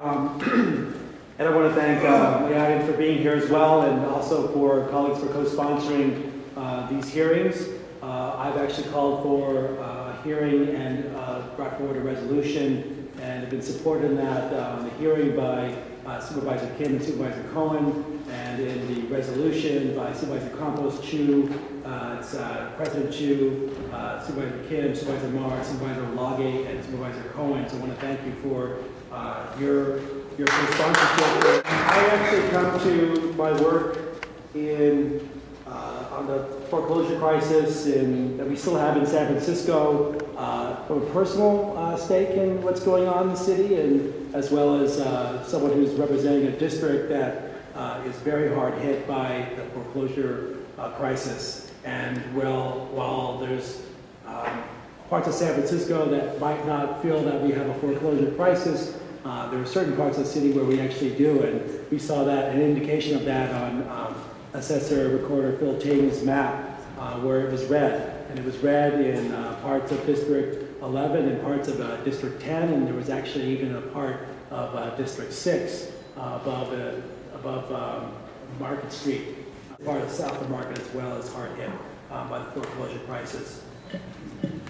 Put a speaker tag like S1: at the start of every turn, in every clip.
S1: And I want to thank the audience for being here as well, and also for colleagues for co-sponsoring these hearings. I've actually called for a hearing and brought forward a resolution, and have been supported in that the hearing by Supervisor Kim and Supervisor Cohen, and in the resolution by Supervisor Campos, Tues, it's President Tues, Supervisor Kim, Supervisor Marr, Supervisor Lage, and Supervisor Cohen. So I want to thank you for your sponsorship. I actually come to my work in on the foreclosure crisis that we still have in San Francisco from a personal stake in what's going on in the city, and as well as someone who's representing a district that is very hard hit by the foreclosure crisis. And while there's parts of San Francisco that might not feel that we have a foreclosure crisis, there are certain parts of the city where we actually do, and we saw that, an indication of that on Assessor Recorder Phil Ting's map, where it was red. And it was red in parts of District 11 and parts of District 10, and there was actually even a part of District 6 above Market Street, part of south of Market as well, as hard hit by the foreclosure crisis.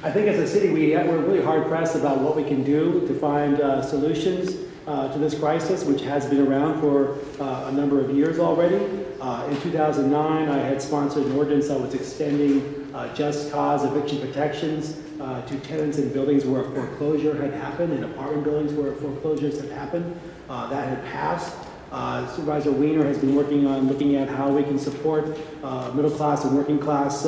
S1: I think as a city, we're really hard-pressed about what we can do to find solutions to this crisis, which has been around for a number of years already. In 2009, I had sponsored an ordinance that was extending just cause eviction protections to tenants in buildings where a foreclosure had happened, in apartment buildings where foreclosures had happened. That had passed. Supervisor Wiener has been working on looking at how we can support middle-class and working-class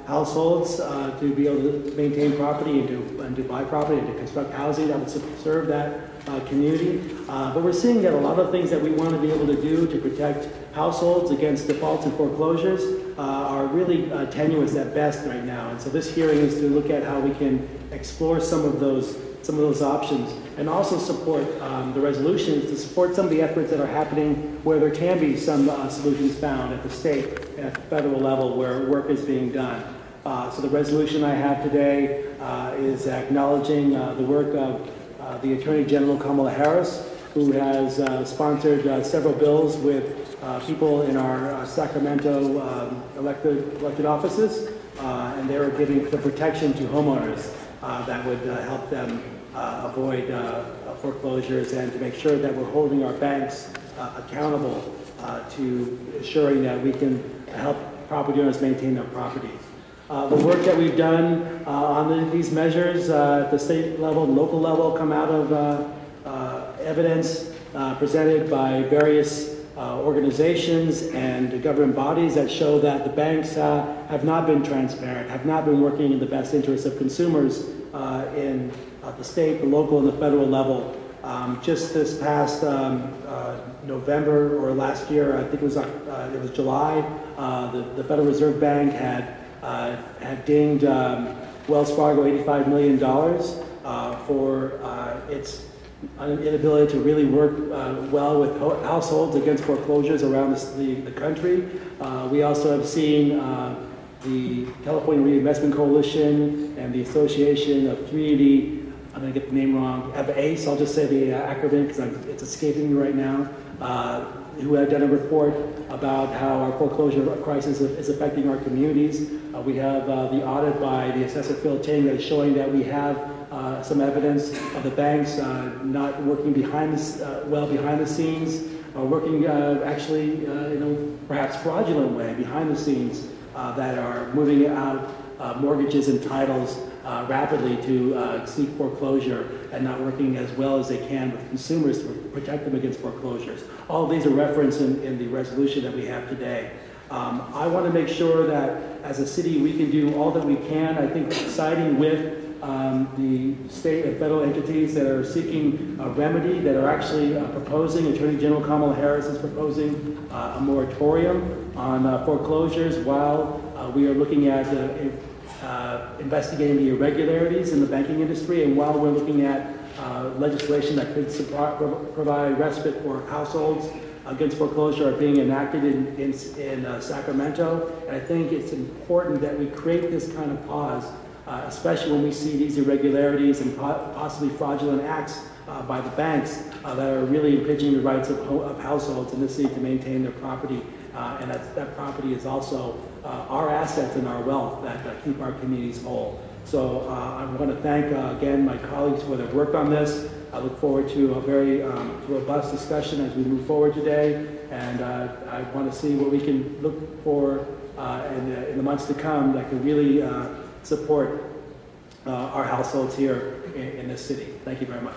S1: households to be able to maintain property and to buy property and to construct housing that would serve that community. But we're seeing that a lot of things that we want to be able to do to protect households against defaults and foreclosures are really tenuous at best right now. And so this hearing is to look at how we can explore some of those options, and also support the resolutions to support some of the efforts that are happening where there can be some solutions found at the state and at the federal level where work is being done. So the resolution I have today is acknowledging the work of the Attorney General Kamala Harris, who has sponsored several bills with people in our Sacramento elected offices, and they're giving the protection to homeowners that would help them avoid foreclosures, and to make sure that we're holding our banks accountable to ensuring that we can help property owners maintain their properties. The work that we've done on these measures at the state level and local level come out of evidence presented by various organizations and government bodies that show that the banks have not been transparent, have not been working in the best interests of consumers in the state, the local, and the federal level. Just this past November or last year, I think it was July, the Federal Reserve Bank had dinged Wells Fargo $85 million for its inability to really work well with households against foreclosures around the country. We also have seen the California Reinvestment Coalition and the Association of Community, I'm going to get the name wrong, ACE, I'll just say the acronym because it's escaping me right now, who have done a report about how our foreclosure crisis is affecting our communities. We have the audit by the Assessor Phil Ting that is showing that we have some evidence of the banks not working well behind the scenes, working actually in a perhaps fraudulent way behind the scenes, that are moving out mortgages and titles rapidly to seek foreclosure, and not working as well as they can with consumers to protect them against foreclosures. All of these are referenced in the resolution that we have today. I want to make sure that as a city we can do all that we can. I think siding with the state and federal entities that are seeking a remedy, that are actually proposing, Attorney General Kamala Harris is proposing a moratorium on foreclosures while we are looking at investigating the irregularities in the banking industry, and while we're looking at legislation that could provide respite for households against foreclosure are being enacted in Sacramento. And I think it's important that we create this kind of pause, especially when we see these irregularities and possibly fraudulent acts by the banks that are really impinging the rights of households in the city to maintain their property. And that property is also our assets and our wealth that keep our communities whole. So I want to thank again my colleagues for their work on this. I look forward to a very robust discussion as we move forward today, and I want to see what we can look for in the months to come that can really support our households here in this city. Thank you very much.